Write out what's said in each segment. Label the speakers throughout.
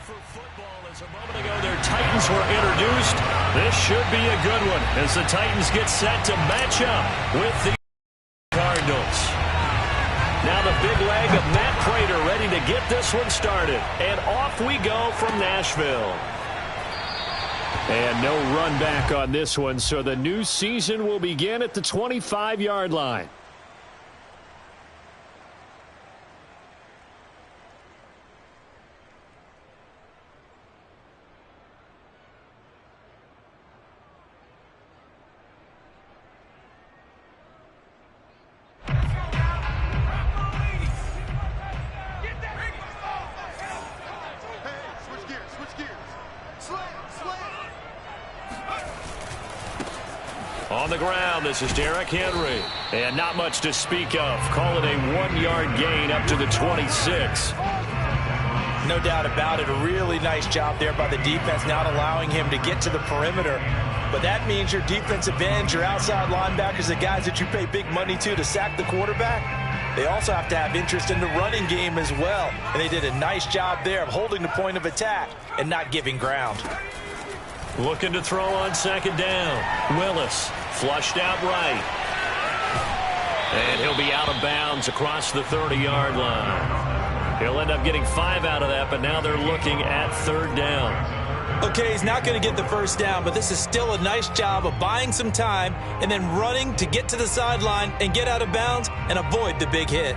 Speaker 1: for football as a moment ago their Titans were introduced. This should be a good one as the Titans get set to match up with the Cardinals. Now the big leg of Matt Prater ready to get this one started. And off we go from Nashville. And no run back on this one, so the new season will begin at the 25-yard line. On the ground, this is Derrick Henry. And not much to speak of. Call it a 1-yard gain up to the 26.
Speaker 2: No doubt about it. A really nice job there by the defense, not allowing him to get to the perimeter. But that means your defensive ends, your outside linebackers, the guys that you pay big money to sack the quarterback, they also have to have interest in the running game as well. And they did a nice job there of holding the point of attack and not giving ground.
Speaker 1: Looking to throw on second down. Willis flushed out right. And he'll be out of bounds across the 30-yard line. He'll end up getting 5 out of that, but now they're looking at third down.
Speaker 2: Okay, he's not going to get the first down, but this is still a nice job of buying some time and then running to get to the sideline and get out of bounds and avoid the big hit.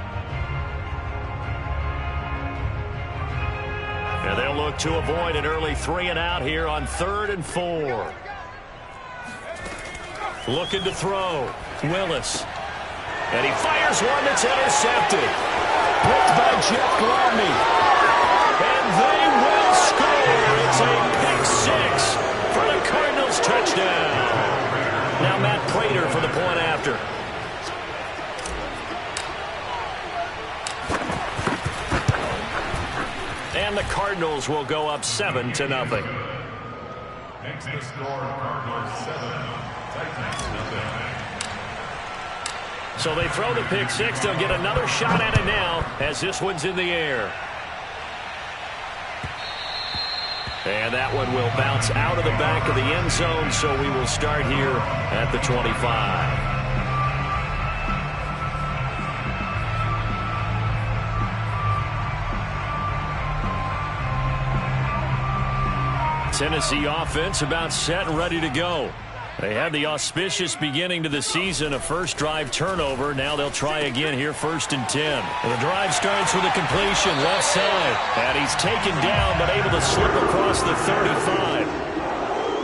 Speaker 1: And they'll look to avoid an early 3-and-out here on 3rd and 4. Looking to throw. Willis. And he fires one that's intercepted. Picked by Jeff Gladney. And they will score. It's a pick-6 for the Cardinals touchdown. Now Matt Prater for the point after. And the Cardinals will go up 7-0.
Speaker 3: Next to score, Cardinals 7, Titans 0.
Speaker 1: So they throw the pick-6. They'll get another shot at it now as this one's in the air. And that one will bounce out of the back of the end zone, so we will start here at the 25. Tennessee offense about set and ready to go. They had the auspicious beginning to the season, a first drive turnover. Now they'll try again here, 1st and 10. The drive starts with a completion left side. And he's taken down but able to slip across the 35.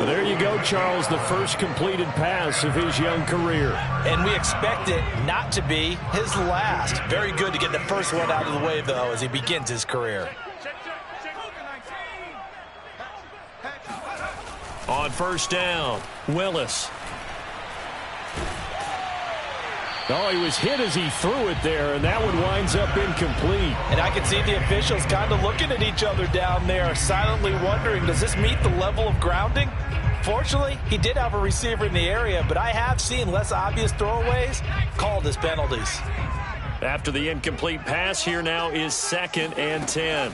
Speaker 1: There you go, Charles, the first completed pass of his young career.
Speaker 2: And we expect it not to be his last. Very good to get the first one out of the way, though, as he begins his career.
Speaker 1: On first down, Willis. Oh, he was hit as he threw it there, and that one winds up incomplete.
Speaker 2: And I can see the officials kind of looking at each other down there, silently wondering, does this meet the level of grounding? Fortunately, he did have a receiver in the area, but I have seen less obvious throwaways called as penalties.
Speaker 1: After the incomplete pass, here now is 2nd and 10.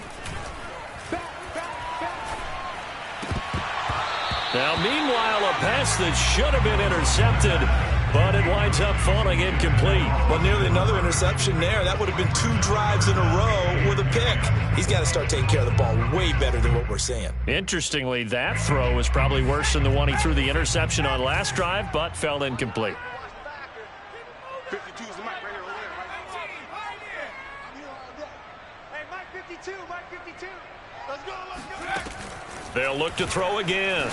Speaker 1: Now, meanwhile, a pass that should have been intercepted, but it winds up falling incomplete.
Speaker 2: Well, nearly another interception there. That would have been 2 drives in a row with a pick. He's got to start taking care of the ball way better than what we're seeing.
Speaker 1: Interestingly, that throw was probably worse than the one he threw the interception on last drive, but fell incomplete.
Speaker 4: 52 is the mic right here. Hey, Mike 52, Mike 52. Let's go, let's go.
Speaker 1: They'll look to throw again.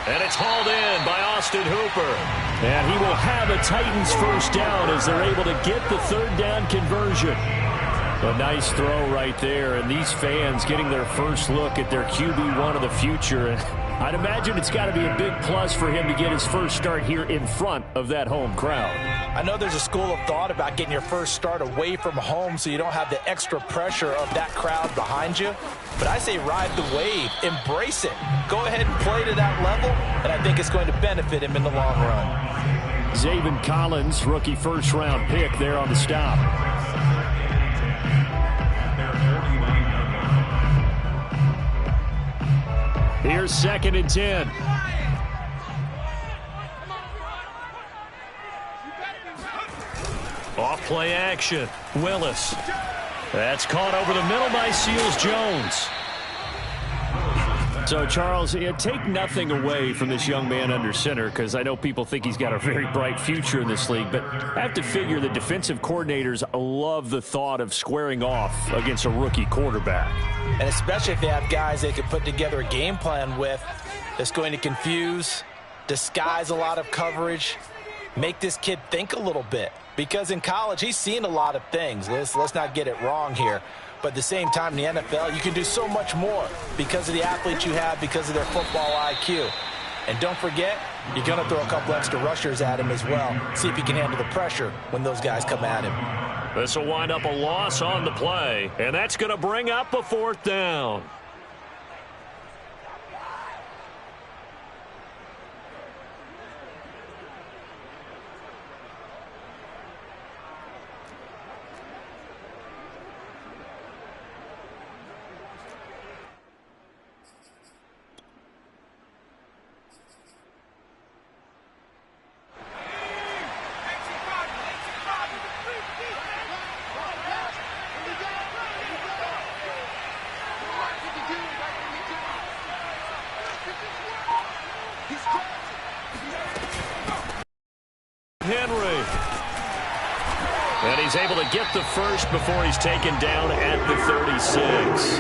Speaker 1: And it's hauled in by Austin Hooper. And he will have a Titans first down as they're able to get the 3rd down conversion. A nice throw right there. And these fans getting their first look at their QB1 of the future. And I'd imagine it's got to be a big plus for him to get his first start here in front of that home crowd.
Speaker 2: I know there's a school of thought about getting your first start away from home so you don't have the extra pressure of that crowd behind you. But I say ride the wave. Embrace it. Go ahead and play to that level, and I think it's going to benefit him in the long run.
Speaker 1: Zaven Collins, rookie first-round pick there on the stop. Here's 2nd and 10. Off play action. Willis. That's caught over the middle by Seals-Jones. So, Charles, take nothing away from this young man under center, because I know people think he's got a very bright future in this league, but I have to figure the defensive coordinators love the thought of squaring off against a rookie quarterback.
Speaker 2: And especially if they have guys they can put together a game plan with that's going to confuse, disguise a lot of coverage, make this kid think a little bit. Because in college, he's seen a lot of things. Let's not get it wrong here. But at the same time, in the NFL, you can do so much more because of the athletes you have, because of their football IQ. And don't forget, you're going to throw a couple extra rushers at him as well. See if he can handle the pressure when those guys come at him.
Speaker 1: This will wind up a loss on the play, and that's going to bring up a 4th down. Henry. And he's able to get the first before he's taken down at the 36.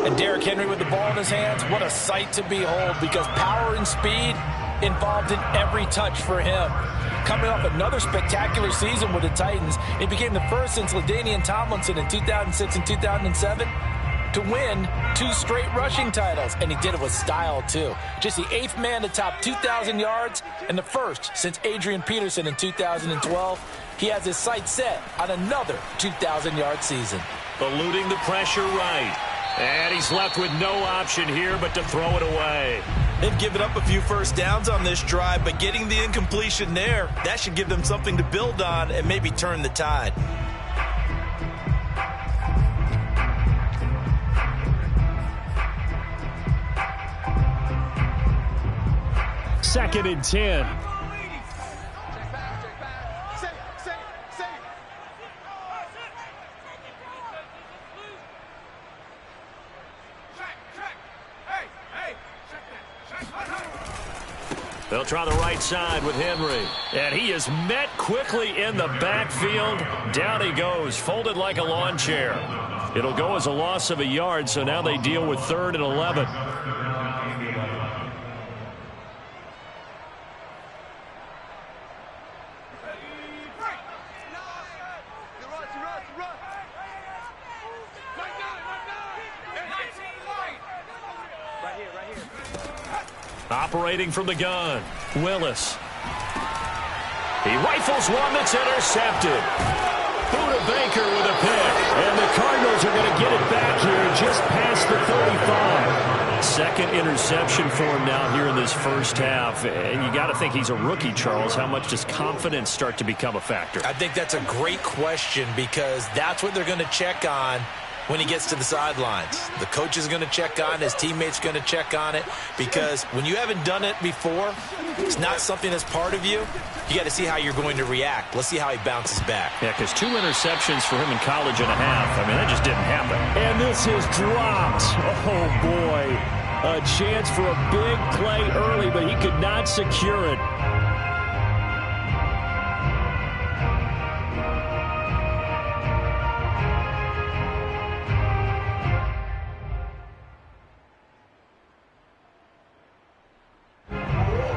Speaker 2: And Derrick Henry with the ball in his hands, what a sight to behold, because power and speed involved in every touch for him. Coming off another spectacular season with the Titans, he became the first since LaDainian Tomlinson in 2006 and 2007 to win 2 straight rushing titles, and he did it with style too. Just the 8th man to top 2,000 yards and the first since Adrian Peterson in 2012. He has his sights set on another 2,000-yard season.
Speaker 1: Eluding the pressure right. And he's left with no option here but to throw it away.
Speaker 2: They've given up a few first downs on this drive, but getting the incompletion there, that should give them something to build on and maybe turn the tide.
Speaker 1: Second and 10. They'll try the right side with Henry. And he is met quickly in the backfield. Down he goes, folded like a lawn chair. It'll go as a loss of a yard, so now they deal with 3rd and 11. Operating from the gun, Willis. He rifles one that's intercepted. Buda Baker with a pick. And the Cardinals are going to get it back here just past the 35. Second interception for him now here in this first half. And you got to think he's a rookie, Charles. How much does confidence start to become a factor?
Speaker 2: I think that's a great question, because that's what they're going to check on when he gets to the sidelines. The coach is going to check on it. His teammates are going to check on it, because when you haven't done it before, it's not something that's part of you. You got to see how you're going to react. Let's see how he bounces back.
Speaker 1: Yeah, because 2 interceptions for him in college and a half. I mean, that just didn't happen. And this is dropped. Oh, boy. A chance for a big play early, but he could not secure it.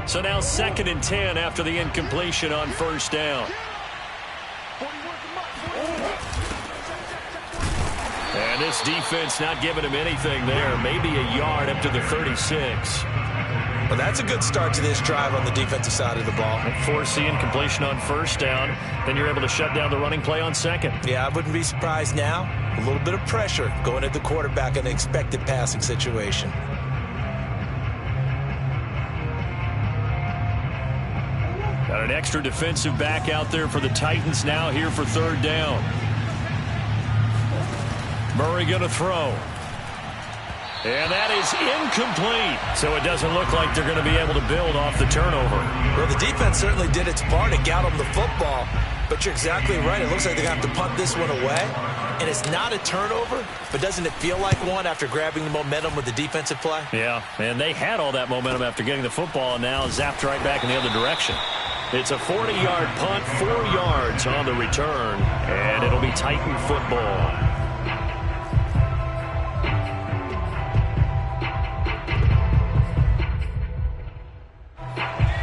Speaker 1: So now 2nd and 10 after the incompletion on first down. And this defense not giving him anything there. Maybe a yard up to the 36.
Speaker 2: Well, that's a good start to this drive on the defensive side of the ball.
Speaker 1: Force the incompletion on first down. Then you're able to shut down the running play on second.
Speaker 2: Yeah, I wouldn't be surprised now. A little bit of pressure going at the quarterback in an expected passing situation.
Speaker 1: Got an extra defensive back out there for the Titans now here for 3rd down. Murray going to throw. And that is incomplete. So it doesn't look like they're going to be able to build off the turnover.
Speaker 2: Well, the defense certainly did its part and got them the football. But you're exactly right. It looks like they're going to have to punt this one away. And it's not a turnover, but doesn't it feel like one after grabbing the momentum with the defensive play?
Speaker 1: Yeah, and they had all that momentum after getting the football and now zapped right back in the other direction. It's a 40-yard punt, 4 yards on the return, and it'll be Titan football.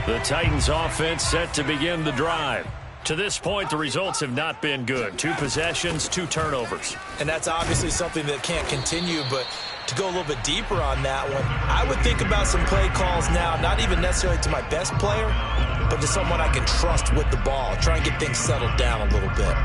Speaker 1: The Titans offense set to begin the drive. To this point, the results have not been good. 2 possessions, 2 turnovers.
Speaker 2: And that's obviously something that can't continue, but to go a little bit deeper on that one, I would think about some play calls now, not even necessarily to my best player, but to someone I can trust with the ball. Try and get things settled down a little bit.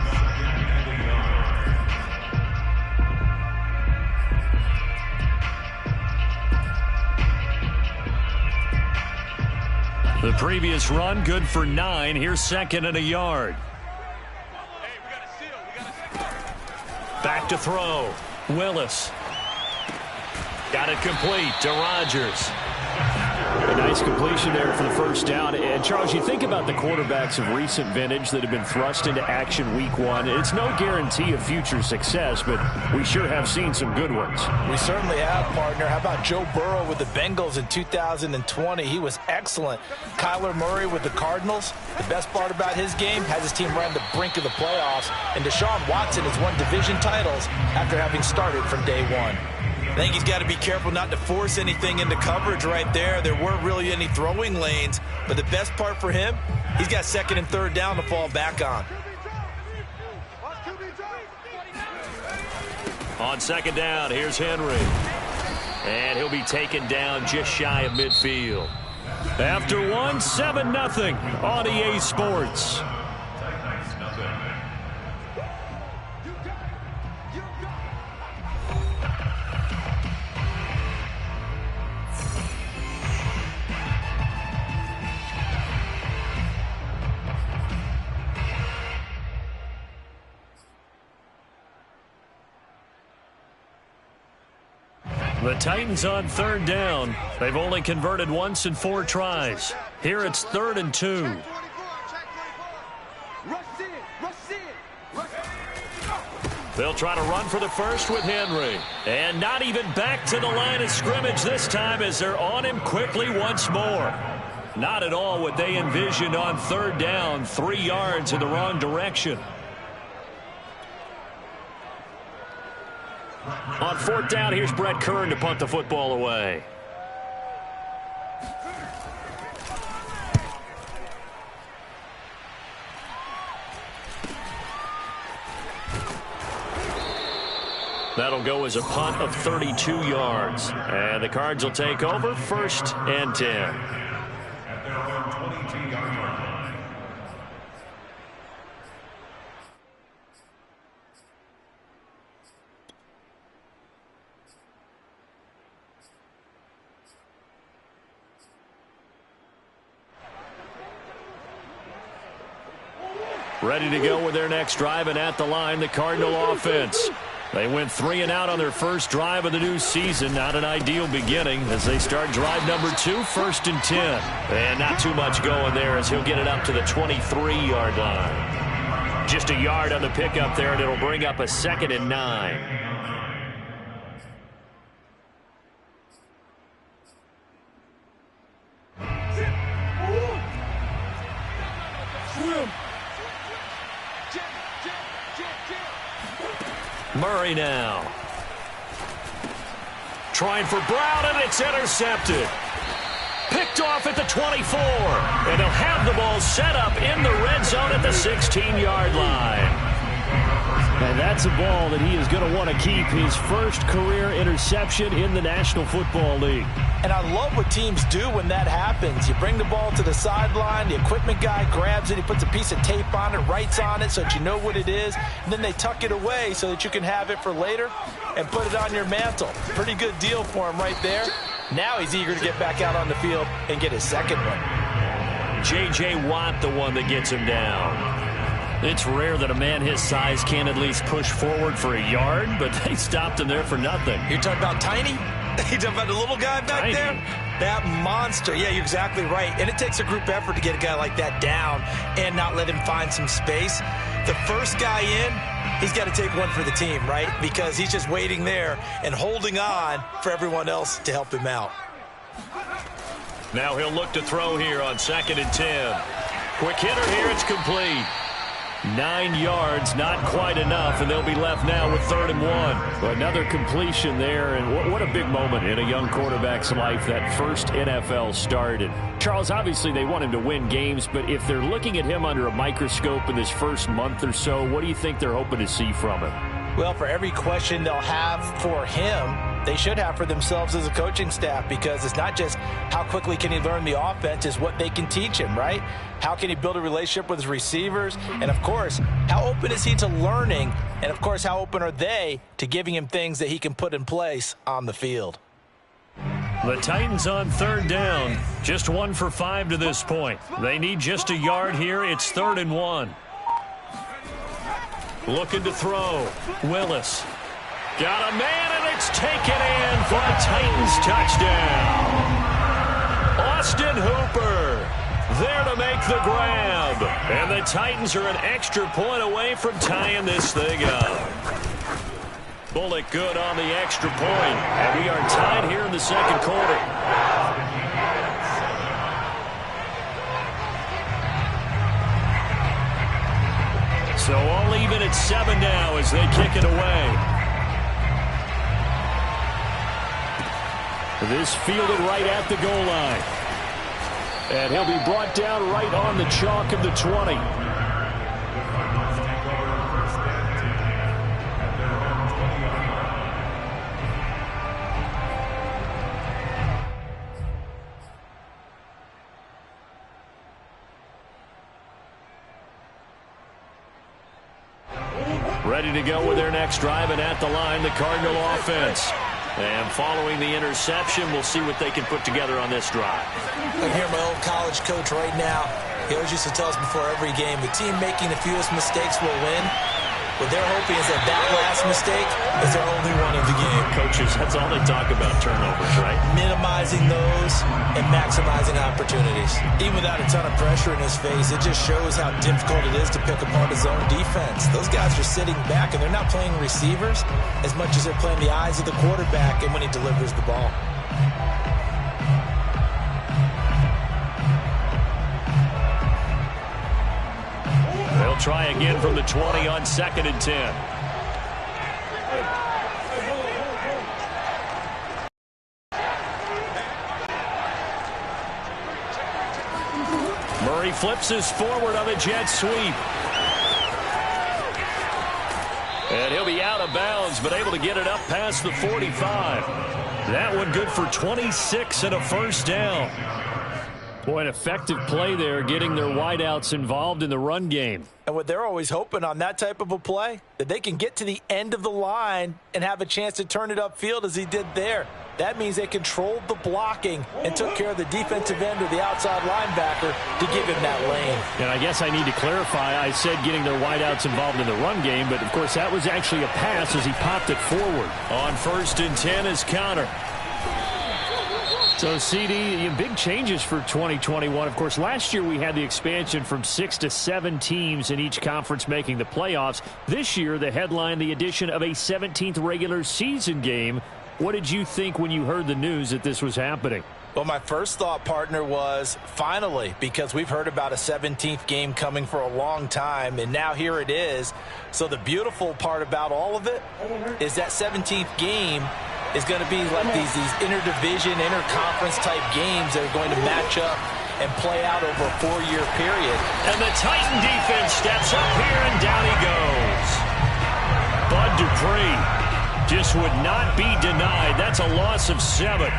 Speaker 1: The previous run, good for 9. Here's 2nd and a yard. Back to throw. Willis. Got it complete to Rodgers. A nice completion there for the first down. And, Charles, you think about the quarterbacks of recent vintage that have been thrust into action week 1. It's no guarantee of future success, but we sure have seen some good ones.
Speaker 2: We certainly have, partner. How about Joe Burrow with the Bengals in 2020? He was excellent. Kyler Murray with the Cardinals. The best part about his game has his team right on the brink of the playoffs. And Deshaun Watson has won division titles after having started from day 1. I think he's got to be careful not to force anything into coverage right there. There weren't really any throwing lanes, but the best part for him, he's got 2nd and 3rd down to fall back on.
Speaker 1: On 2nd down, here's Henry. And he'll be taken down just shy of midfield. After 1, 7-0 on EA Sports. The Titans on 3rd down. They've only converted once in 4 tries. Here it's 3rd and 2. They'll try to run for the first with Henry. And not even back to the line of scrimmage this time as they're on him quickly once more. Not at all what they envisioned on 3rd down. 3 yards in the wrong direction. On 4th down, here's Brett Kern to punt the football away. That'll go as a punt of 32 yards. And the Cards will take over 1st and 10.
Speaker 3: At their own 22-yard line.
Speaker 1: Ready to go with their next drive, and at the line, the Cardinal offense. They went 3 and out on their first drive of the new season. Not an ideal beginning as they start drive number 2, 1st and 10. And not too much going there as he'll get it up to the 23-yard line. Just a yard on the pickup there, and it'll bring up a 2nd and 9. Murray now. Trying for Brown, and it's intercepted. Picked off at the 24. And they'll have the ball set up in the red zone at the 16-yard line. And that's a ball that he is going to want to keep. His first career interception in the National Football League.
Speaker 2: And I love what teams do when that happens. You bring the ball to the sideline, the equipment guy grabs it, he puts a piece of tape on it, writes on it so that you know what it is, and then they tuck it away so that you can have it for later and put it on your mantle. Pretty good deal for him right there. Now he's eager to get back out on the field and get his second one.
Speaker 1: J.J. Watt, the one that gets him down. It's rare that a man his size can at least push forward for a yard, but they stopped him there for nothing.
Speaker 2: You're talking about Tiny? You're talking about the little guy back there? That monster. Yeah, you're exactly right. And it takes a group effort to get a guy like that down and not let him find some space. The first guy in, he's got to take one for the team, right? Because he's just waiting there and holding on for everyone else to help him out.
Speaker 1: Now he'll look to throw here on 2nd and 10. Quick hitter here, it's complete. 9 yards, not quite enough, and they'll be left now with 3rd and 1. Another completion there, and what a big moment in a young quarterback's life, that first NFL start. And Charles, obviously they want him to win games, but if they're looking at him under a microscope in this first month or so, what do you think they're hoping to see from him?
Speaker 2: Well, for every question they'll have for him, they should have for themselves as a coaching staff, because it's not just how quickly can he learn the offense, it's what they can teach him, right? How can he build a relationship with his receivers? And, of course, how open is he to learning? And, of course, how open are they to giving him things that he can put in place on the field?
Speaker 1: The Titans on 3rd down. Just 1 for 5 to this point. They need just a yard here. It's 3rd and 1. Looking to throw. Willis. Got a man, and it's taken in for a Titans touchdown. Austin Hooper there to make the grab. And the Titans are an extra point away from tying this thing up. Bullock good on the extra point. And we are tied here in the 2nd quarter. So all even at 7 now as they kick it away. This fielded right at the goal line. And he'll be brought down right on the chalk of the 20. Ready to go with their next drive, and at the line, the Cardinal offense. And following the interception, we'll see what they can put together on this drive.
Speaker 2: I hear my old college coach right now. He always used to tell us before every game, the team making the fewest mistakes will win. What they're hoping is that last mistake is their only one of the game.
Speaker 1: Coaches, that's all they talk about, turnovers, right?
Speaker 2: Minimizing those and maximizing opportunities. Even without a ton of pressure in his face, it just shows how difficult it is to pick apart his own defense. Those guys are sitting back, and they're not playing receivers as much as they're playing the eyes of the quarterback and when he delivers the ball.
Speaker 1: They'll try again from the 20 on 2nd and 10. Murray flips his forward on the jet sweep. And he'll be out of bounds, but able to get it up past the 45. That one good for 26 and a first down. Boy, an effective play there, getting their wideouts involved in the run game.
Speaker 2: And what they're always hoping on that type of a play, that they can get to the end of the line and have a chance to turn it upfield as he did there. That means they controlled the blocking and took care of the defensive end or the outside linebacker to give him that lane.
Speaker 1: And I guess I need to clarify, I said getting their wideouts involved in the run game, but of course that was actually a pass as he popped it forward. On 1st and 10 is Connor. So, CD, big changes for 2021. Of course, last year we had the expansion from 6 to 7 teams in each conference making the playoffs. This year, the headline, the addition of a 17th regular season game. What did you think when you heard the news that this was happening?
Speaker 2: Well, my first thought, partner, was finally, because we've heard about a 17th game coming for a long time, and now here it is. So the beautiful part about all of it is that 17th game is going to be like these interdivision, interconference type games that are going to match up and play out over a 4-year period.
Speaker 1: And the Titan defense steps up here, and down he goes. Bud Dupree just would not be denied. That's a loss of 7.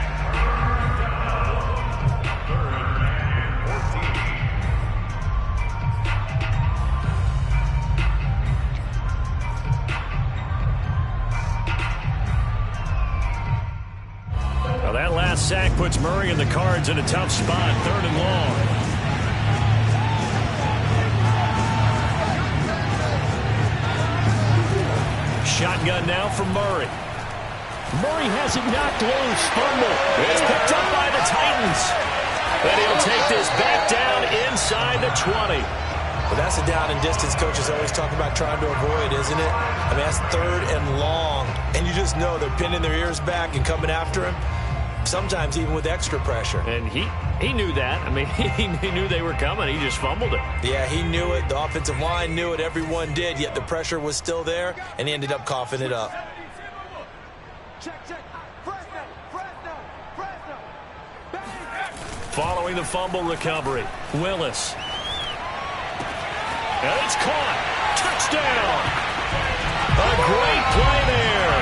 Speaker 1: Well, that last sack puts Murray and the Cards in a tough spot, 3rd and long. shotgun now from Murray. Murray has it knocked loose. Fumble. It's picked up by the Titans. And he'll take this back down inside the 20.
Speaker 2: Well, that's a down and distance coaches always talk about trying to avoid, isn't it? I mean, that's 3rd and long. And you just know they're pinning their ears back and coming after him, sometimes even with extra pressure.
Speaker 1: And he knew that. I mean, he knew they were coming. He just fumbled it.
Speaker 2: Yeah, he knew it. The offensive line knew it. Everyone did, yet the pressure was still there, and he ended up coughing it up.
Speaker 1: Following the fumble recovery, Willis. And it's caught. Touchdown. A great play there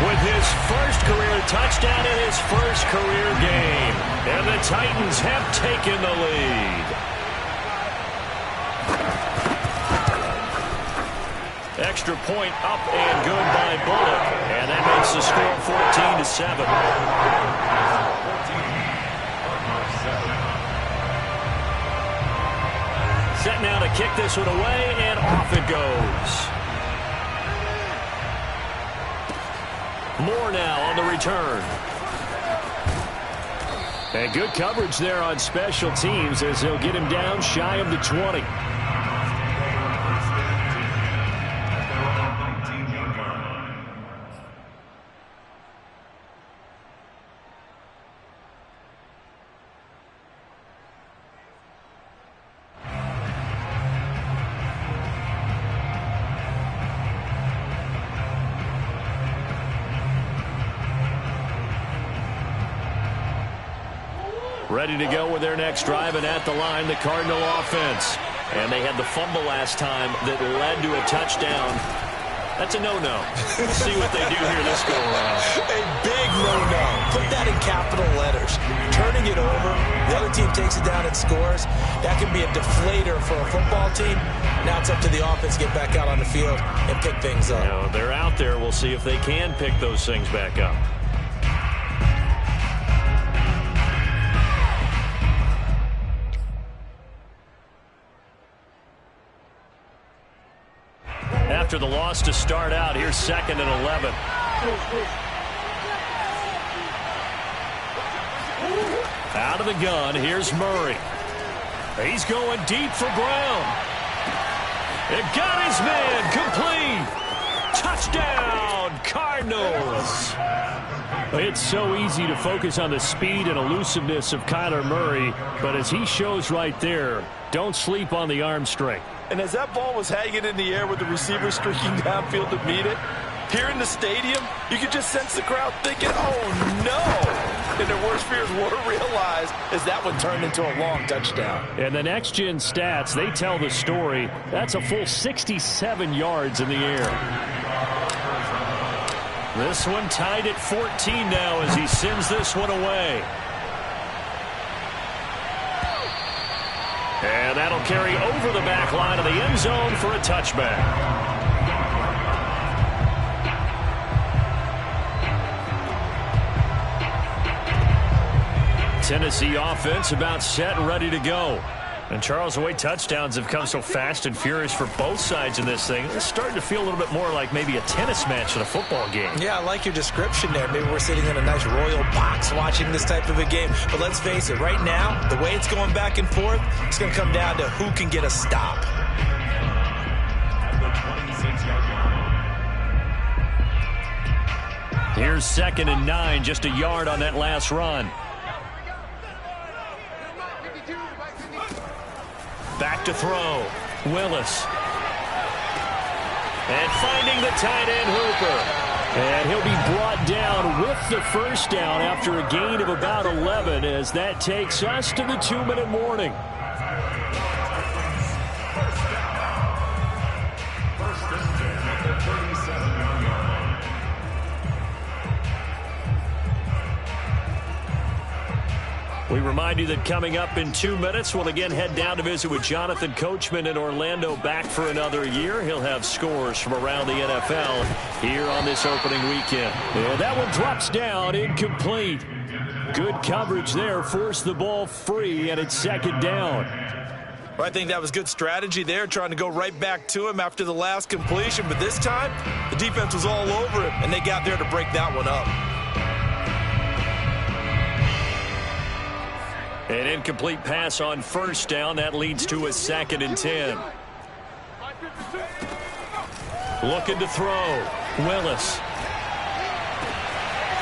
Speaker 1: with his first career touchdown in his first career game. And the Titans have taken the lead. Extra point up and good by Bullock. And that makes the score 14-7. Set now to kick this one away, and off it goes. Moore now on the return. And good coverage there on special teams as they'll get him down shy of the 20. Ready to go with their next drive, and at the line, the Cardinal offense. And they had the fumble last time that led to a touchdown. That's a no-no. Let's see what they do here this go-around.
Speaker 2: A big no-no. Put that in capital letters. Turning it over, the other team takes it down and scores. That can be a deflator for a football team. Now it's up to the offense to get back out on the field and pick things up.
Speaker 1: You know, they're out there. We'll see if they can pick those things back up. After the loss to start out, here's 2nd and 11. Out of the gun, here's Murray. He's going deep for Brown. It got his man complete. Touchdown, Cardinals. It's so easy to focus on the speed and elusiveness of Kyler Murray, but as he shows right there, don't sleep on the arm strength.
Speaker 2: And as that ball was hanging in the air with the receiver streaking downfield to meet it, here in the stadium, you could just sense the crowd thinking, oh, no. And their worst fears were realized as that one turned into a long touchdown.
Speaker 1: And the next-gen stats, they tell the story. That's a full 67 yards in the air. This one tied at 14 now as he sends this one away. And that'll carry over the back line of the end zone for a touchback. Tennessee offense about set and ready to go. And Charles, the way touchdowns have come so fast and furious for both sides in this thing, it's starting to feel a little bit more like maybe a tennis match in a football game.
Speaker 2: Yeah, I like your description there. Maybe we're sitting in a nice royal box watching this type of a game. But let's face it, right now, the way it's going back and forth, it's going to come down to who can get a stop.
Speaker 1: Here's 2nd and 9, just a yard on that last run. Back to throw. Willis. And finding the tight end, Hooper. And he'll be brought down with the first down after a gain of about 11 as that takes us to the 2-minute warning. We remind you that coming up in 2 minutes, we'll again head down to visit with Jonathan Coachman in Orlando, back for another year. He'll have scores from around the NFL here on this opening weekend. And that one drops down, incomplete. Good coverage there, forced the ball free, and it's 2nd down.
Speaker 2: Well, I think that was good strategy there, trying to go right back to him after the last completion. But this time, the defense was all over him, and they got there to break that one up.
Speaker 1: An incomplete pass on first down. That leads to a 2nd and 10. Looking to throw. Willis.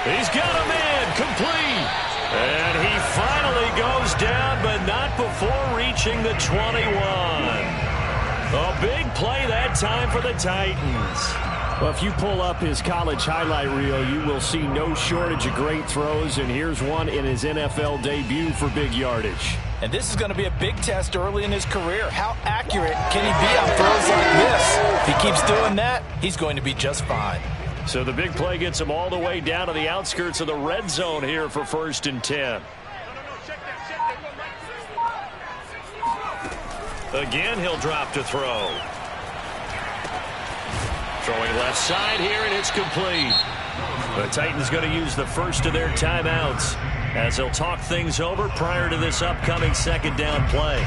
Speaker 1: He's got a man. Complete. And he finally goes down, but not before reaching the 21. A big play that time for the Titans.
Speaker 5: Well, if you pull up his college highlight reel, you will see no shortage of great throws, and here's one in his NFL debut for big yardage.
Speaker 2: And this is going to be a big test early in his career. How accurate can he be on throws like this? If he keeps doing that, he's going to be just fine.
Speaker 1: So the big play gets him all the way down to the outskirts of the red zone here for 1st and 10. Again, he'll drop to throw. Throwing left side here, and it's complete. The Titans going to use the first of their timeouts as they'll talk things over prior to this upcoming 2nd down play.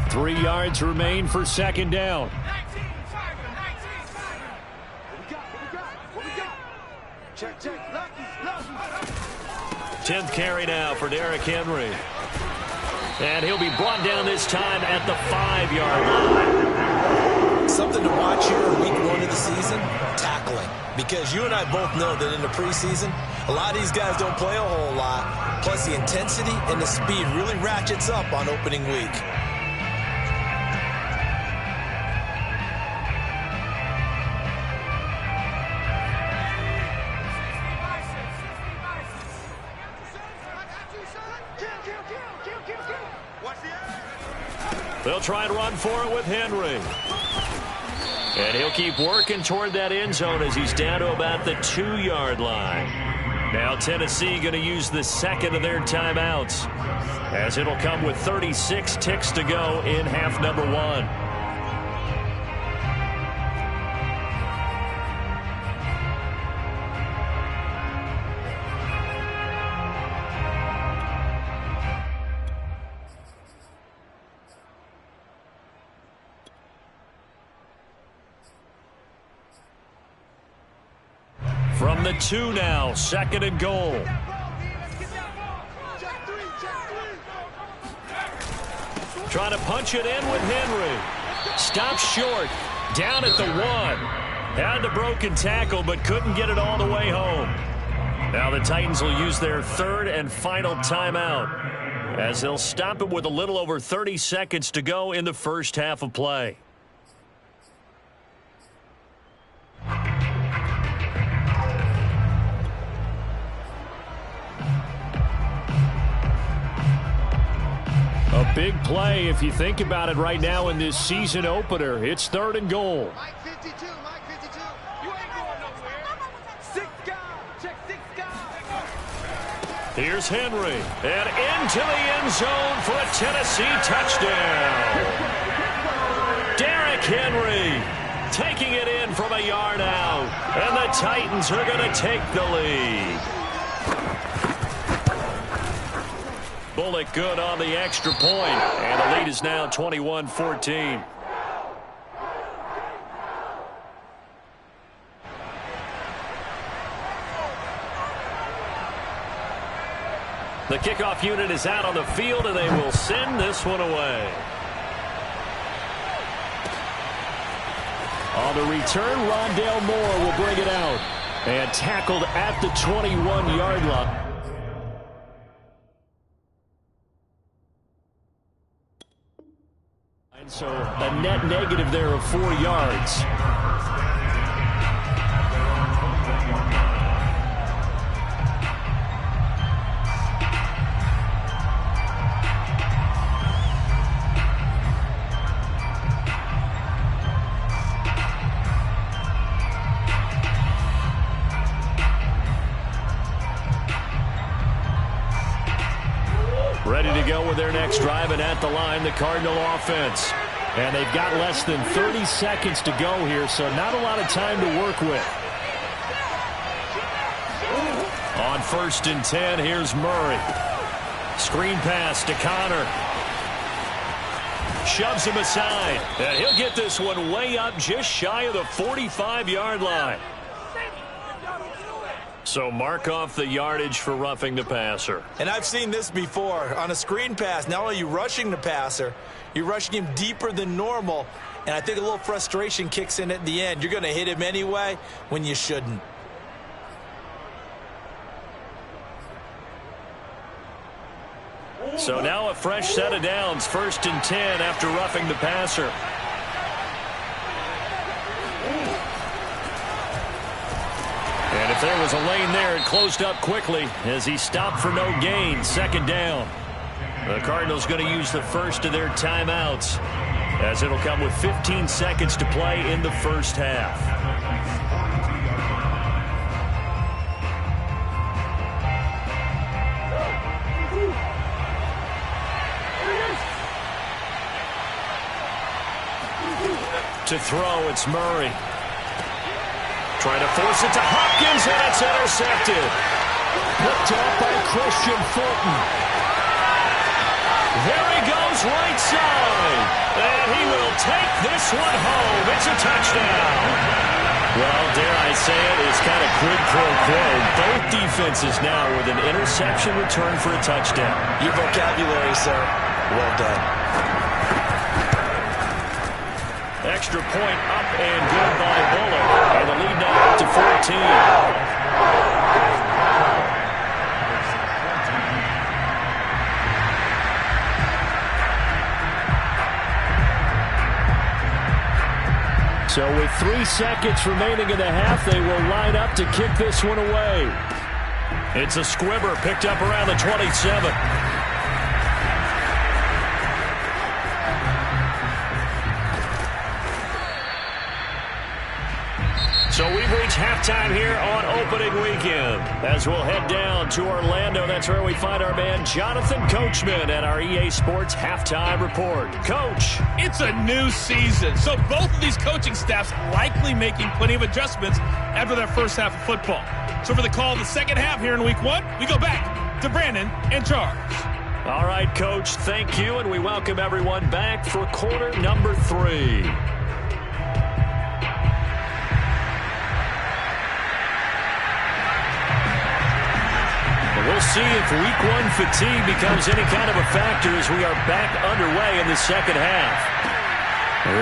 Speaker 5: Three yards remain for 2nd down.
Speaker 1: 10th carry now for Derrick Henry. And he'll be brought down this time at the 5-yard line.
Speaker 2: Something to watch here in week 1 of the season, tackling. Because you and I both know that in the preseason, a lot of these guys don't play a whole lot. Plus the intensity and the speed really ratchets up on opening week.
Speaker 1: They'll try and run for it with Henry. And he'll keep working toward that end zone as he's down to about the 2-yard line. Now Tennessee going to use the 2nd of their timeouts, as it'll come with 36 ticks to go in half number 1. From the 2 now, 2nd and goal. Trying to punch it in with Henry. Stops short. Down at the 1. Had the broken tackle, but couldn't get it all the way home. Now the Titans will use their 3rd and final timeout, as they'll stop it with a little over 30 seconds to go in the first half of play.
Speaker 5: A big play if you think about it right now in this season opener. It's 3rd and goal.
Speaker 4: Mike 52, Mike 52. You ain't going nowhere. 6 guys, check 6 guys.
Speaker 1: Here's Henry, and into the end zone for a Tennessee touchdown. Derrick Henry taking it in from a yard out, and the Titans are going to take the lead. Bullock good on the extra point, and the lead is now 21-14. The kickoff unit is out on the field, and they will send this one away.
Speaker 5: On the return, Rondale Moore will bring it out, and tackled at the 21-yard line. So a net negative there of 4 yards.
Speaker 1: Ready to go with their next drive, and at the line, the Cardinal offense. And they've got less than 30 seconds to go here, so not a lot of time to work with. 1st and 10. Here's Murray. Screen pass to Connor. Shoves him aside. And he'll get this one way up just shy of the 45-yard line. So mark off the yardage for roughing the passer.
Speaker 2: And I've seen this before. On a screen pass, not only are you rushing the passer, you're rushing him deeper than normal. And I think a little frustration kicks in at the end. You're going to hit him anyway when you shouldn't.
Speaker 1: So now a fresh set of downs, 1st and 10 after roughing the passer. And if there was a lane there, it closed up quickly as he stopped for no gain. 2nd down. The Cardinals going to use the first of their timeouts as it'll come with 15 seconds to play in the first half. To throw, it's Murray. Trying to force it to Hopkins, and it's intercepted. Picked up by Christian Fulton. There he goes, right side. And he will take this one home. It's a touchdown. Well, dare I say it, it's kind of quid pro quo. Both defenses now with an interception return for a touchdown.
Speaker 2: Your vocabulary, sir. Well done.
Speaker 1: Extra point up and good by Bullard. And the lead now up to 14. So with 3 seconds remaining in the half, they will line up to kick this one away. It's a squibber picked up around the 27. So we've reached halftime here on opening weekend. As we'll head down to Orlando, that's where we find our man Jonathan Coachman at our EA Sports Halftime Report. Coach.
Speaker 6: It's a new season, so both of these coaching staffs likely making plenty of adjustments after their first half of football. So for the call of the second half here in week 1, we go back to Brandon and Charles.
Speaker 1: All right, Coach, thank you, and we welcome everyone back for quarter number 3. We'll see if week 1 fatigue becomes any kind of a factor as we are back underway in the second half.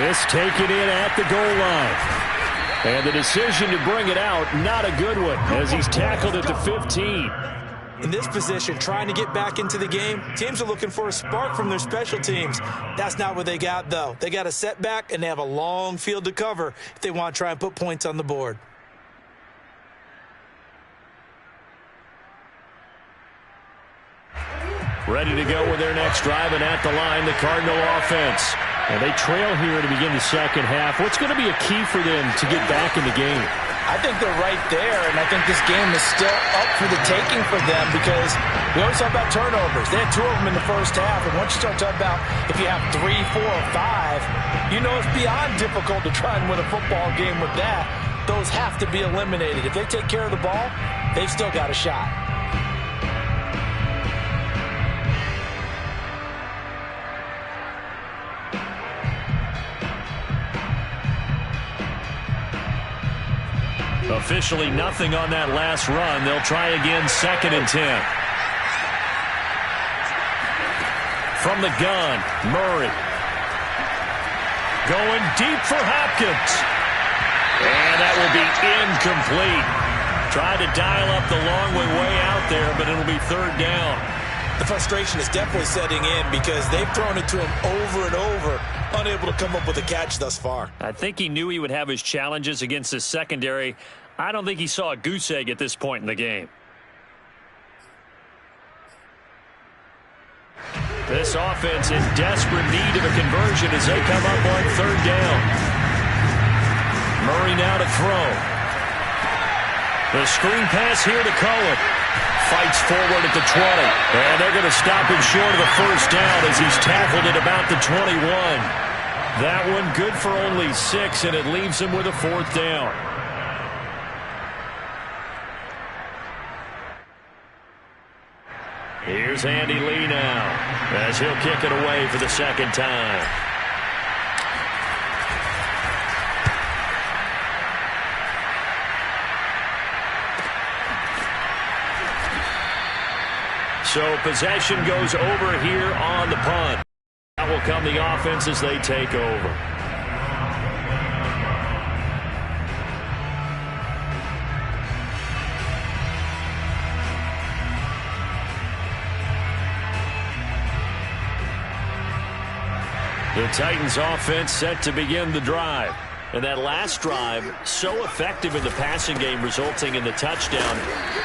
Speaker 1: This taken in at the goal line. And the decision to bring it out, not a good one, as he's tackled at the 15.
Speaker 2: In this position, trying to get back into the game, teams are looking for a spark from their special teams. That's not what they got, though. They got a setback, and they have a long field to cover if they want to try and put points on the board.
Speaker 1: Ready to go with their next drive, and at the line, the Cardinal offense. And they trail here to begin the second half. What's going to be a key for them to get back in the game?
Speaker 2: I think they're right there, and I think this game is still up for the taking for them because we always talk about turnovers. They had 2 of them in the first half, and once you start talking about if you have 3, 4, or 5, you know it's beyond difficult to try and win a football game with that. Those have to be eliminated. If they take care of the ball, they've still got a shot.
Speaker 1: Officially nothing on that last run. They'll try again, 2nd and 10. From the gun, Murray. Going deep for Hopkins. And that will be incomplete. Tried to dial up the long way out there, but it'll be 3rd down.
Speaker 2: The frustration is definitely setting in because they've thrown it to him over and over, unable to come up with a catch thus far.
Speaker 1: I think he knew he would have his challenges against his secondary. I don't think he saw a goose egg at this point in the game. This offense in desperate need of a conversion as they come up on 3rd down. Murray now to throw. The screen pass here to Cohen. Fights forward at the 20. And they're going to stop him short of the first down as he's tackled at about the 21. That one good for only 6, and it leaves him with a 4th down. Here's Andy Lee now as he'll kick it away for the second time. So possession goes over here on the punt. That will come the offense as they take over. The Titans offense set to begin the drive. And that last drive, so effective in the passing game, resulting in the touchdown.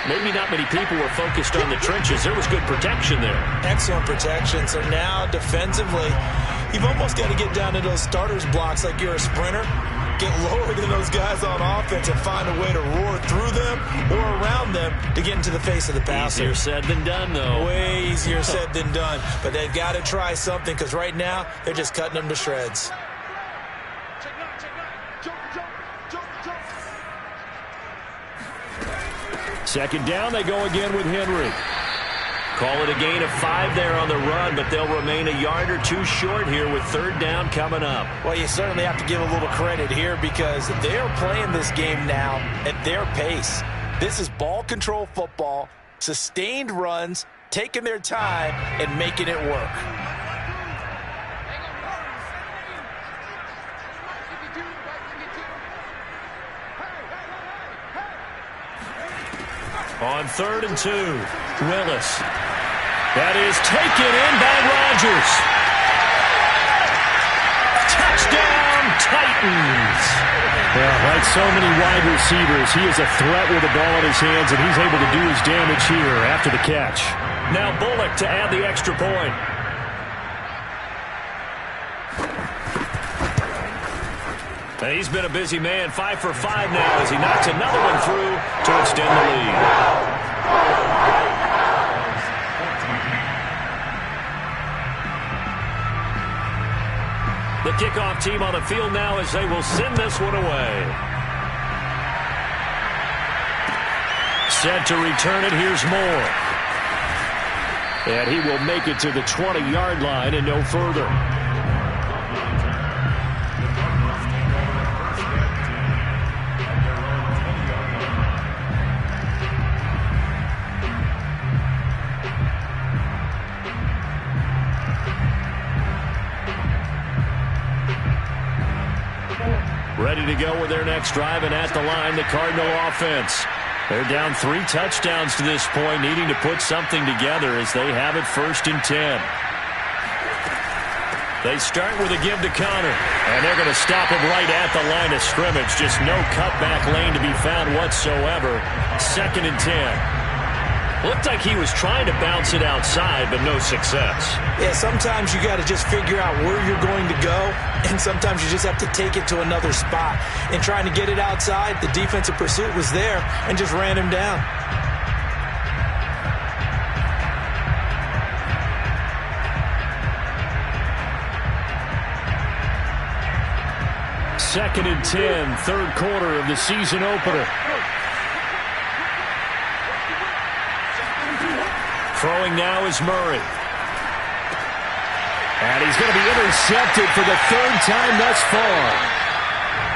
Speaker 1: Maybe not many people were focused on the trenches. There was good protection there.
Speaker 2: Excellent protection. So now defensively, you've almost got to get down to those starters blocks like you're a sprinter. Get lower than those guys on offense and find a way to roar through them or around them to get into the face of the passer.
Speaker 1: Easier said than done, though.
Speaker 2: Way easier said than done. But they've got to try something because right now they're just cutting them to shreds.
Speaker 1: Second down, they go again with Henry. Call it a gain of 5 there on the run, but they'll remain a yard or two short here with third down coming up.
Speaker 2: Well, you certainly have to give a little credit here because they're playing this game now at their pace. This is ball control football, sustained runs, taking their time, and making it work.
Speaker 1: On 3rd and 2, Willis. That is taken in by Rodgers. Touchdown, Titans.
Speaker 5: Well, like so many wide receivers, he is a threat with the ball in his hands, and he's able to do his damage here after the catch.
Speaker 1: Now Bullock to add the extra point. And he's been a busy man, 5 for 5 now as he knocks another one through to extend the lead. The kickoff team on the field now as they will send this one away. Set to return it, here's Moore. And he will make it to the 20-yard line and no further. Ready to go with their next drive, and at the line, the Cardinal offense. They're down 3 touchdowns to this point, needing to put something together as they have it 1st and 10. They start with a give to Connor, and they're going to stop him right at the line of scrimmage. Just no cutback lane to be found whatsoever. 2nd and 10. Looked like he was trying to bounce it outside, but no success.
Speaker 2: Yeah, sometimes you got to just figure out where you're going to go, and sometimes you just have to take it to another spot. In trying to get it outside, the defensive pursuit was there and just ran him down.
Speaker 5: Second and 10, third quarter of the season opener.
Speaker 1: Throwing now is Murray. And he's going to be intercepted for the 3rd time thus far.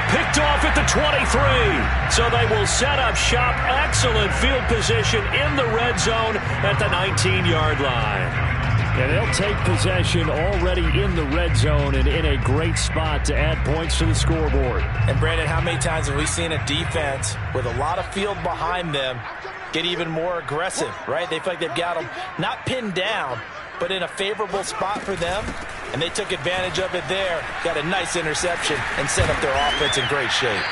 Speaker 1: Picked off at the 23. So they will set up shop. Excellent field position in the red zone at the 19-yard line.
Speaker 5: And they'll take possession already in the red zone and in a great spot to add points to the scoreboard.
Speaker 2: And Brandon, how many times have we seen a defense with a lot of field behind them get even more aggressive, right? They feel like they've got them not pinned down, but in a favorable spot for them, and they took advantage of it there. Got a nice interception and set up their offense in great shape.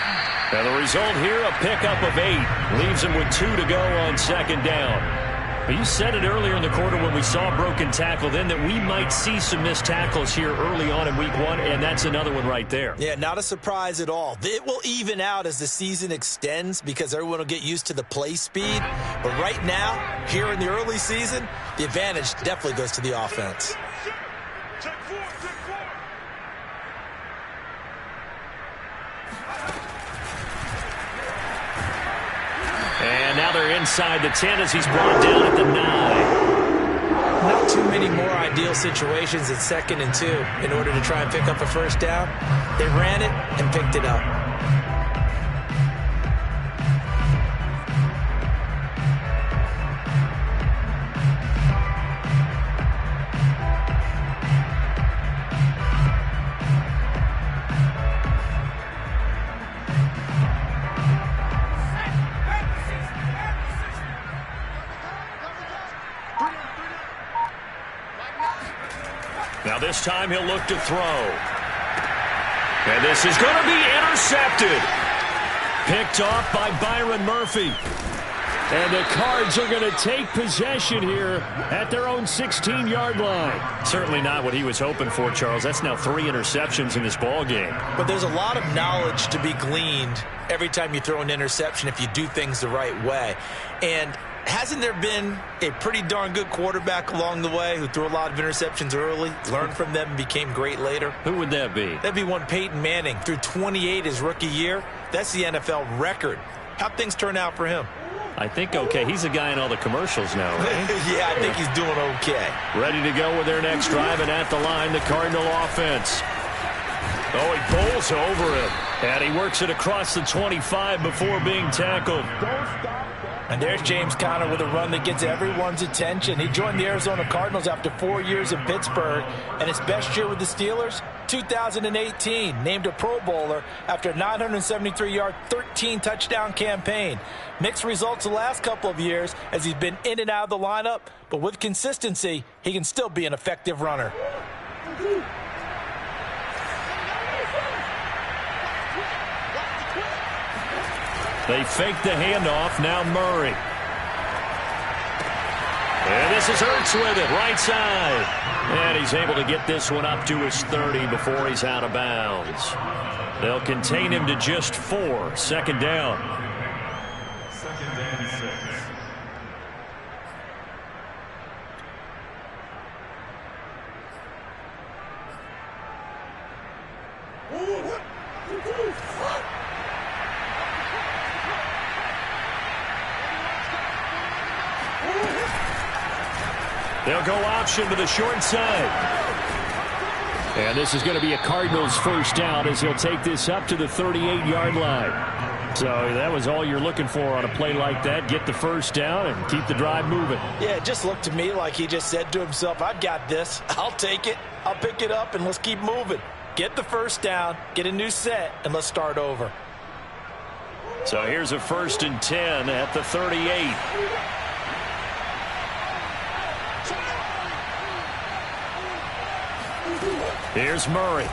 Speaker 1: Now the result here, a pickup of 8. Leaves them with 2 to go on 2nd down. But you said it earlier in the quarter when we saw a broken tackle then that we might see some missed tackles here early on in week 1, and that's another one right there.
Speaker 2: Yeah, not a surprise at all. It will even out as the season extends because everyone will get used to the play speed. But right now, here in the early season, the advantage definitely goes to the offense. And
Speaker 1: now they're inside the 10 as he's brought down at the 9.
Speaker 2: Not too many more ideal situations in 2nd and 2 in order to try and pick up a first down. They ran it and picked it up.
Speaker 1: Now this time he'll look to throw. And this is going to be intercepted. Picked off by Byron Murphy. And the Cards are going to take possession here at their own 16-yard line. Certainly not what he was hoping for, Charles. That's now 3 interceptions in this ball game.
Speaker 2: But there's a lot of knowledge to be gleaned every time you throw an interception if you do things the right way. And hasn't there been a pretty darn good quarterback along the way who threw a lot of interceptions early, learned from them, and became great later?
Speaker 1: Who would that be?
Speaker 2: That'd be one Peyton Manning. Threw 28 his rookie year. That's the NFL record. How'd things turn out for him?
Speaker 1: I think okay. He's a guy in all the commercials now, right?
Speaker 2: Yeah, I think he's doing okay.
Speaker 1: Ready to go with their next drive, and at the line, the Cardinal offense. Oh, he bowls over him. And he works it across the 25 before being tackled.
Speaker 2: And there's James Conner with a run that gets everyone's attention. He joined the Arizona Cardinals after 4 years in Pittsburgh, and his best year with the Steelers, 2018, named a Pro Bowler after a 973-yard, 13-touchdown campaign. Mixed results the last couple of years as he's been in and out of the lineup, but with consistency, he can still be an effective runner.
Speaker 1: They fake the handoff. Now Murray. And this is Hurts with it, right side. And he's able to get this one up to his 30 before he's out of bounds. They'll contain him to just 4. 2nd down.
Speaker 3: 2nd and 6.
Speaker 1: They'll go option to the short side. And this is going to be a Cardinals first down as he'll take this up to the 38-yard line. So that was all you're looking for on a play like that. Get the first down and keep the drive moving.
Speaker 2: Yeah, it just looked to me like he just said to himself, I've got this. I'll take it. I'll pick it up, and let's keep moving. Get the first down, get a new set, and let's start over.
Speaker 1: So here's a 1st and 10 at the 38. Here's Murray.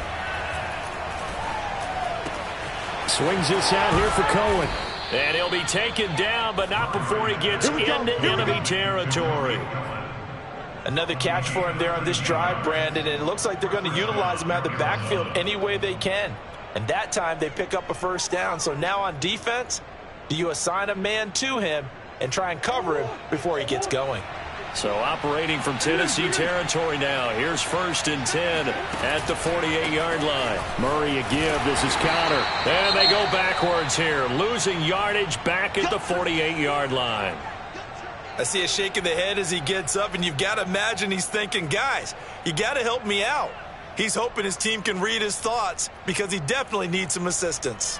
Speaker 1: Swings this out here for Cohen. And he'll be taken down, but not before he gets into enemy territory.
Speaker 2: Another catch for him there on this drive, Brandon, and it looks like they're going to utilize him out of the backfield any way they can. And that time they pick up a first down. So now on defense, do you assign a man to him and try and cover him before he gets going?
Speaker 1: So operating from Tennessee territory now. Here's 1st and 10 at the 48-yard line. Murray a give. This is Conner. And they go backwards here. Losing yardage back at the 48-yard line.
Speaker 2: I see a shake of the head as he gets up, and you've got to imagine he's thinking, guys, you got to help me out. He's hoping his team can read his thoughts because he definitely needs some assistance.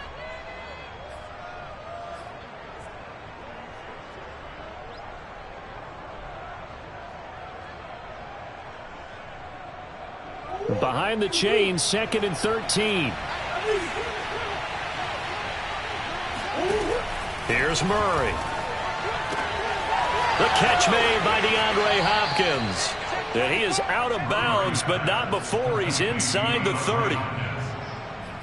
Speaker 1: Behind the chains, 2nd and 13. Here's Murray. The catch made by DeAndre Hopkins. And he is out of bounds, but not before he's inside the 30.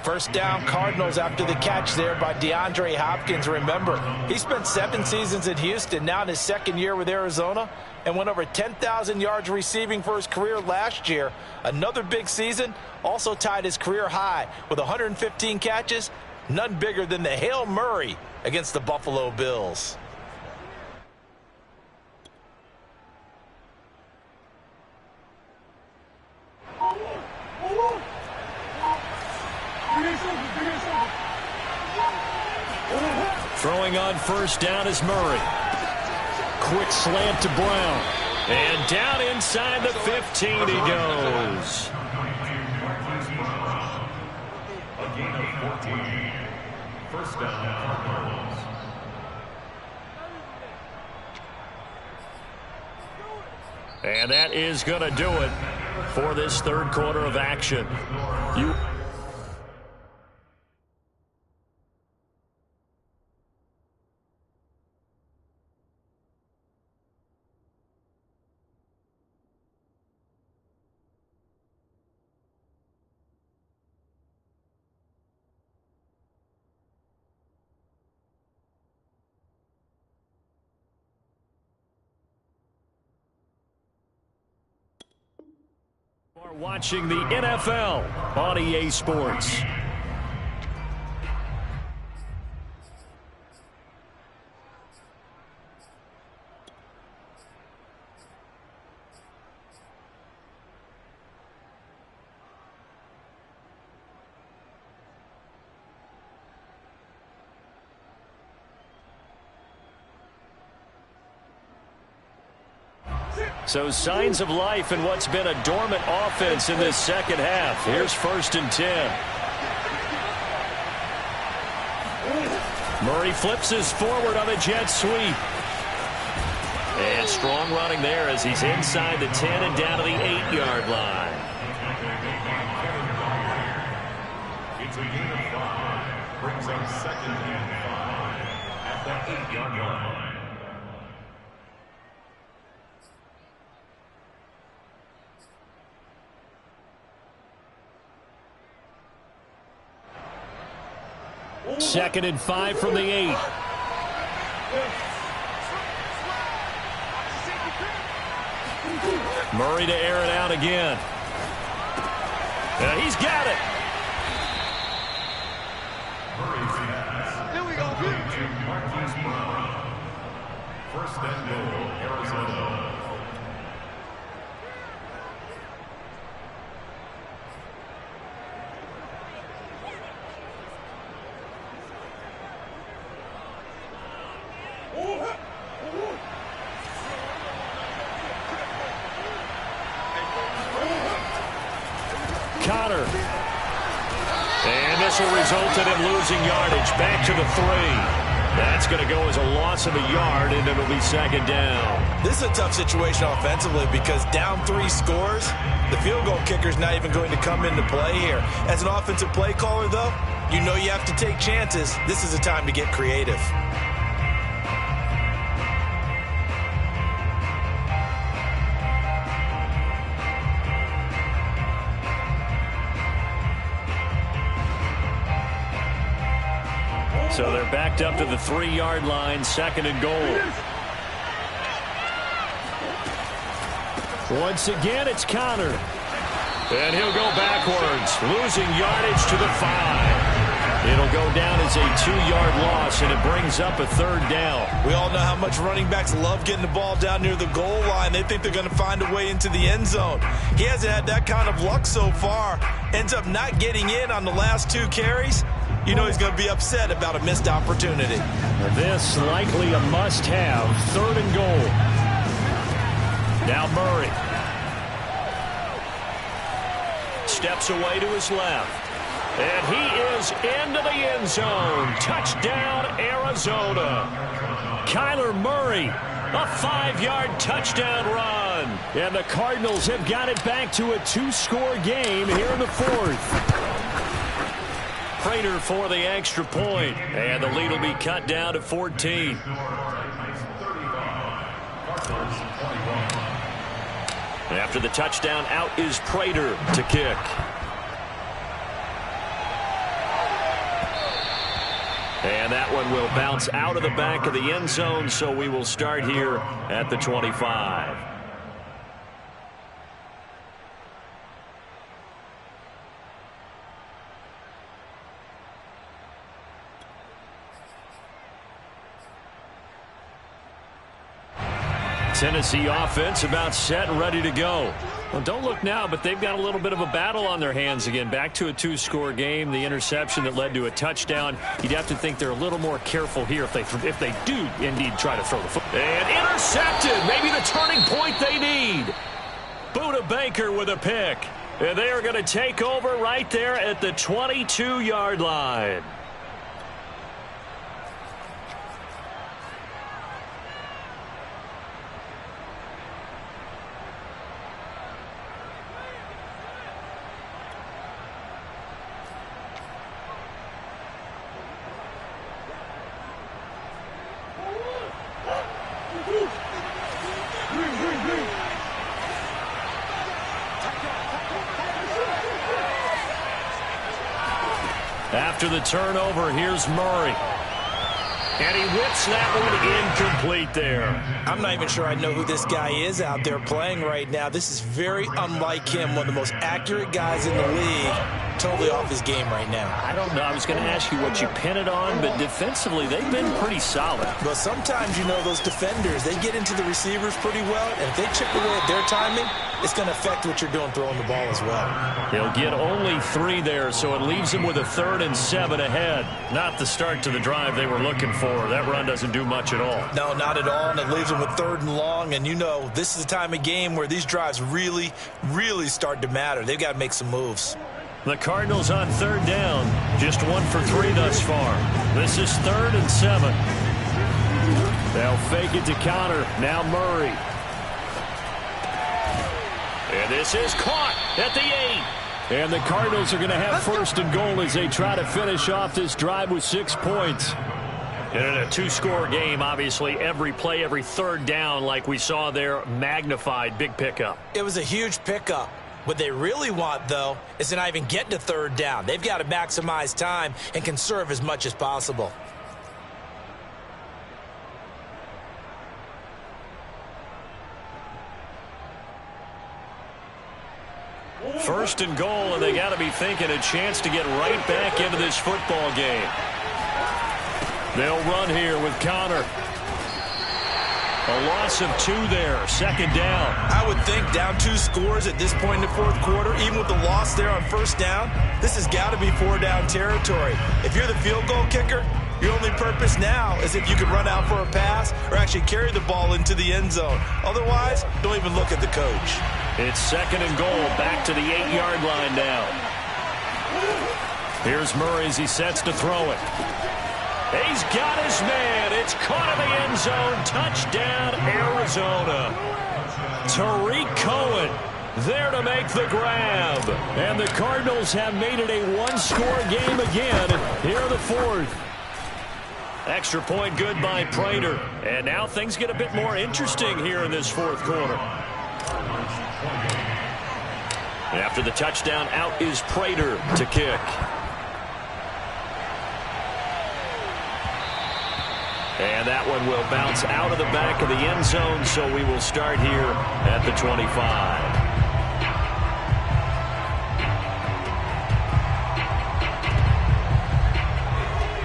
Speaker 2: First down, Cardinals after the catch there by DeAndre Hopkins. Remember, he spent 7 seasons in Houston, now in his 2nd year with Arizona, and went over 10,000 yards receiving for his career last year. Another big season, also tied his career high with 115 catches, none bigger than the Hail Murray against the Buffalo Bills.
Speaker 1: Throwing on first down is Murray. Quick slant to Brown. And down inside the 15 he goes.
Speaker 3: A gain of 14. First down, Cardinals.
Speaker 1: And that is going to do it for this third quarter of action. Are watching the NFL on EA Sports. So signs of life in what's been a dormant offense in this second half. Here's 1st and 10. Murray flips his forward on a jet sweep. And strong running there as he's inside the 10 and down to the 8-yard line.
Speaker 3: It's a gain of 5. Brings up 2nd and 5 at the 8-yard line.
Speaker 1: Second and 5 from the 8. Murray to air it out again. And he's got it.
Speaker 4: Here we go.
Speaker 3: Marquise Brown. 1st and goal, Arizona.
Speaker 1: Connor. And this will result in him losing yardage back to the 3. That's going to go as a loss of a yard, and it'll be 2nd down.
Speaker 2: This is a tough situation offensively because down 3 scores, the field goal kicker's not even going to come into play here. As an offensive play caller, though, you know you have to take chances. This is a time to get creative.
Speaker 1: So they're backed up to the 3-yard line, 2nd and goal. Once again, it's Connor. And he'll go backwards, losing yardage to the 5. It'll go down as a 2-yard loss, and it brings up a 3rd down.
Speaker 2: We all know how much running backs love getting the ball down near the goal line. They think they're going to find a way into the end zone. He hasn't had that kind of luck so far. Ends up not getting in on the last 2 carries. You know he's going to be upset about a missed opportunity.
Speaker 1: This likely a must-have, 3rd and goal. Now Murray. Steps away to his left. And he is into the end zone. Touchdown, Arizona. Kyler Murray, a 5-yard touchdown run. And the Cardinals have got it back to a 2-score game here in the 4th. Prater for the extra point, and the lead will be cut down to 14. After the touchdown, out is Prater to kick. And that one will bounce out of the back of the end zone, so we will start here at the 25.
Speaker 5: Tennessee offense about set and ready to go. Well, don't look now, but they've got a little bit of a battle on their hands again. Back to a 2-score game. The interception that led to a touchdown. You'd have to think they're a little more careful here if they do indeed try to throw the football. And intercepted. Maybe the turning point they need. Buda Baker with a pick. And they are going to take over right there at the 22-yard line. After the turnover, here's Murray. And he whips that one incomplete there.
Speaker 2: I'm not even sure I know who this guy is out there playing right now. This is very unlike him, one of the most accurate guys in the league. Totally off his game right now.
Speaker 5: I don't know. I was going to ask you what you pin it on, but defensively, they've been pretty solid.
Speaker 2: But sometimes, you know, those defenders, they get into the receivers pretty well, and if they chip away at their timing, it's going to affect what you're doing throwing the ball as well.
Speaker 5: He'll get only 3 there, so it leaves him with a 3rd and 7 ahead. Not the start to the drive they were looking for. That run doesn't do much at all.
Speaker 2: No, not at all, and it leaves him with 3rd and long, and you know, this is the time of game where these drives really, really start to matter. They've got to make some moves.
Speaker 5: The Cardinals on 3rd down. Just 1 for 3 thus far. This is 3rd and 7. They'll fake it to Connor. Now Murray. And this is caught at the 8. And the Cardinals are going to have 1st and goal as they try to finish off this drive with 6 points. And in a 2-score game, obviously, every play, every 3rd down, like we saw there, magnified. Big pickup.
Speaker 2: It was a huge pickup. What they really want, though, is to not even get to 3rd down. They've got to maximize time and conserve as much as possible.
Speaker 5: First and goal, and they got to be thinking a chance to get right back into this football game. They'll run here with Connor. A loss of 2 there, 2nd down.
Speaker 2: I would think down 2 scores at this point in the 4th quarter, even with the loss there on 1st down, this has got to be 4-down territory. If you're the field goal kicker, your only purpose now is if you can run out for a pass or actually carry the ball into the end zone. Otherwise, don't even look at the coach.
Speaker 5: It's 2nd and goal, back to the 8-yard line now. Here's Murray as he sets to throw it. He's got his man. It's caught in the end zone. Touchdown, Arizona. Tariq Cohen there to make the grab. And the Cardinals have made it a 1-score game again. Here are the 4th. Extra point good by Prater. And now things get a bit more interesting here in this 4th quarter. After the touchdown, out is Prater to kick. And that one will bounce out of the back of the end zone, so we will start here at the 25.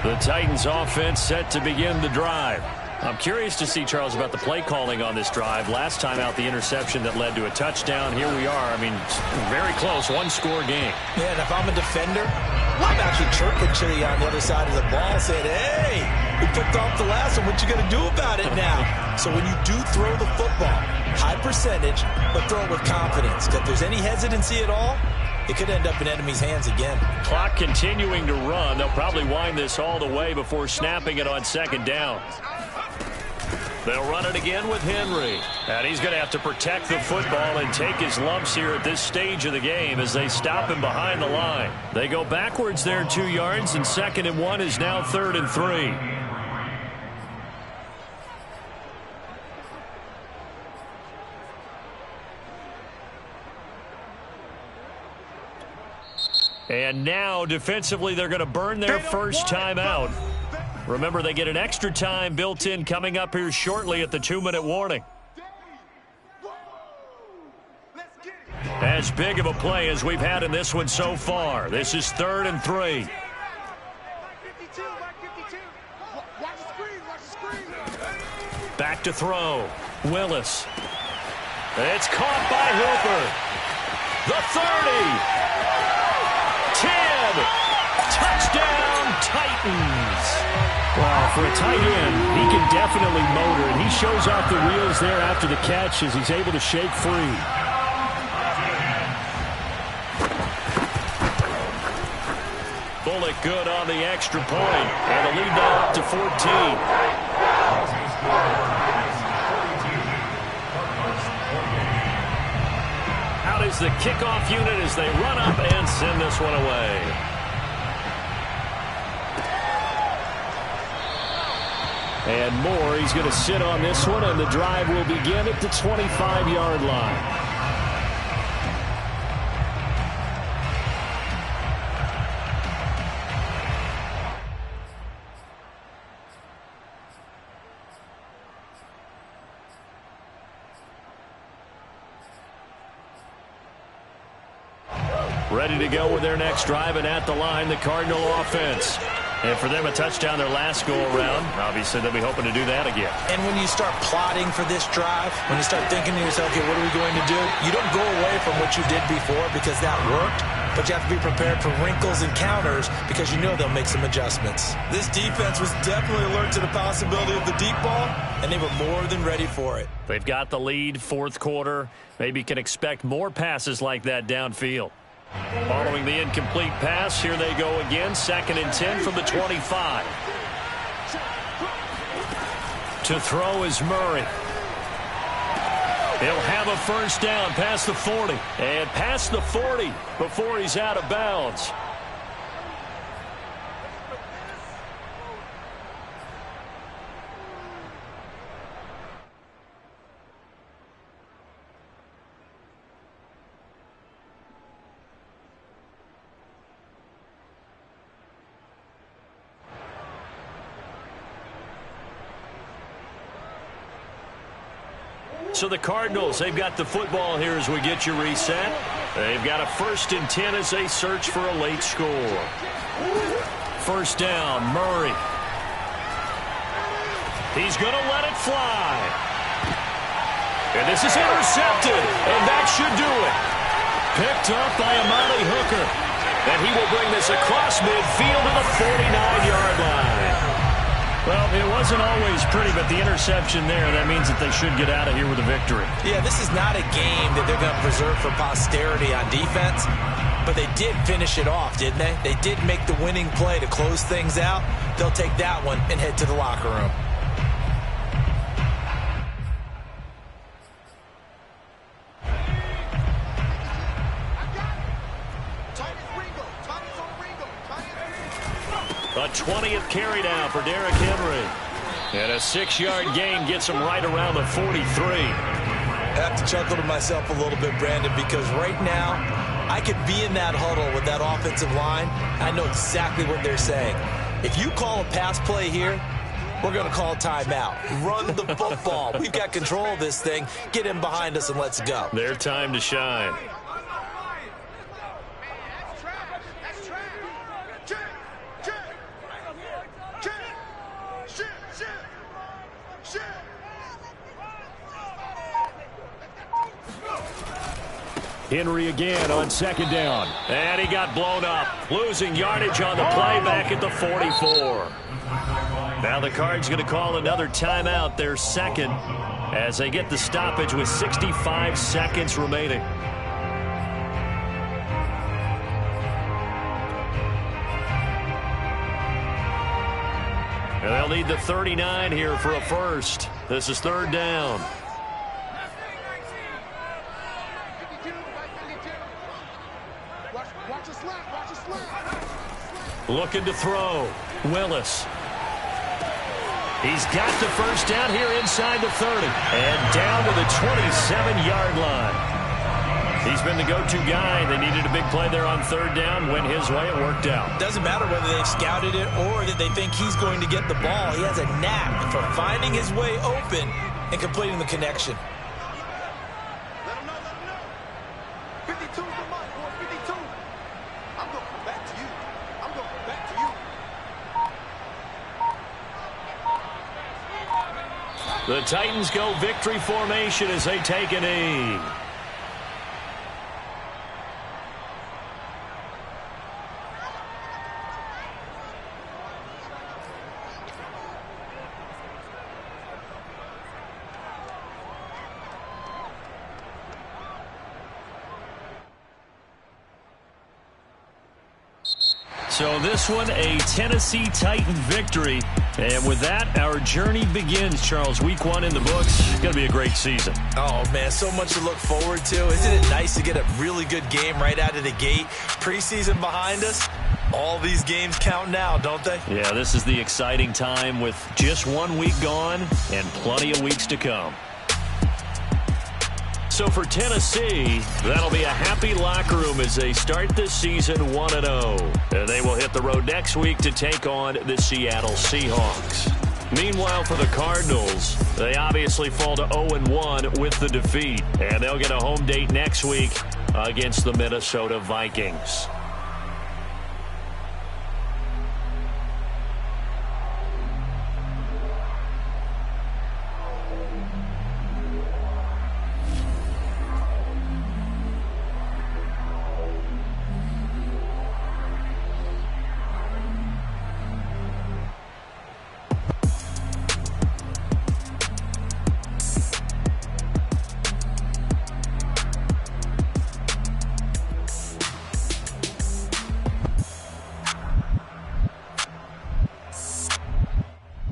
Speaker 5: The Titans offense set to begin the drive. I'm curious to see, Charles, about the play calling on this drive. Last time out, the interception that led to a touchdown. Here we are. I mean, very close, 1-score game.
Speaker 2: Yeah, and if I'm a defender, I'm actually chirping to you on the other side of the ball saying, hey, we picked off the last one. What you going to do about it now? So when you do throw the football, high percentage, but throw it with confidence. If there's any hesitancy at all, it could end up in enemy's hands again.
Speaker 5: Clock continuing to run. They'll probably wind this all the way before snapping it on 2nd down. They'll run it again with Henry. And he's going to have to protect the football and take his lumps here at this stage of the game as they stop him behind the line. They go backwards there 2 yards, and 2nd and 1 is now 3rd and 3. And now, defensively, they're going to burn their first time out. Remember, they get an extra time built in coming up here shortly at the 2-minute warning. As big of a play as we've had in this one so far. This is 3rd and 3. Back to throw. Willis. It's caught by Hooper. The 30. 10. Touchdown, Titans. Well, for a tight end, he can definitely motor, and he shows off the wheels there after the catch as he's able to shake free. Bullock good on the extra point, and the lead now up to 14. Out is the kickoff unit as they run up and send this one away. And Moore, he's going to sit on this one, and the drive will begin at the 25-yard line. Ready to go with their next drive, and at the line, the Cardinal offense. And for them, a touchdown their last go-around. Obviously, they'll be hoping to do that again.
Speaker 2: And when you start plotting for this drive, when you start thinking to yourself, okay, what are we going to do? You don't go away from what you did before because that worked, but you have to be prepared for wrinkles and counters because you know they'll make some adjustments. This defense was definitely alert to the possibility of the deep ball, and they were more than ready for it.
Speaker 5: They've got the lead, fourth quarter. Maybe can expect more passes like that downfield. Following the incomplete pass, here they go again. 2nd and 10 from the 25. To throw is Murray. He'll have a first down past the 40. And past the 40 before he's out of bounds. So the Cardinals, they've got the football here as we get you reset. They've got a 1st and 10 as they search for a late score. First down, Murray. He's going to let it fly. And this is intercepted, and that should do it. Picked up by Amani Hooker. And he will bring this across midfield to the 49-yard line. Well, it wasn't always pretty, but the interception there, that means that they should get out of here with a victory.
Speaker 2: Yeah, this is not a game that they're going to preserve for posterity on defense, but they did finish it off, didn't they? They did make the winning play to close things out. They'll take that one and head to the locker room.
Speaker 5: A 20th carry down for Derrick Henry. And a 6-yard gain gets him right around the 43.
Speaker 2: I have to chuckle to myself a little bit, Brandon, because right now I could be in that huddle with that offensive line. I know exactly what they're saying. If you call a pass play here, we're going to call a timeout. Run the football. We've got control of this thing. Get in behind us and let's go.
Speaker 5: Their time to shine. Henry again on 2nd down. And he got blown up. Losing yardage on the play back at the 44. Now the Cards going to call another timeout, their 2nd, as they get the stoppage with 65 seconds remaining. And they'll need the 39 here for a first. This is 3rd down. Looking to throw. Willis. He's got the first down here inside the 30. And down to the 27-yard line. He's been the go-to guy. They needed a big play there on 3rd down. Went his way. It worked out.
Speaker 2: Doesn't matter whether they've scouted it or that they think he's going to get the ball. He has a knack for finding his way open and completing the connection.
Speaker 4: Let him know, let him know. 52's the mark, boy, 52. I'm going to come back to you. I'm going to come back to you.
Speaker 1: The Titans go victory formation as they take a knee. So this one, a Tennessee Titan victory. And with that, our journey begins, Charles. Week 1 in the books. It's going to be a great season.
Speaker 2: Oh, man, so much to look forward to. Isn't it nice to get a really good game right out of the gate? Preseason behind us. All these games count now, don't they?
Speaker 1: Yeah, this is the exciting time with just 1 week gone and plenty of weeks to come. So for Tennessee, that'll be a happy locker room as they start this season 1-0. And they will hit the road next week to take on the Seattle Seahawks. Meanwhile, for the Cardinals, they obviously fall to 0-1 with the defeat. And they'll get a home date next week against the Minnesota Vikings.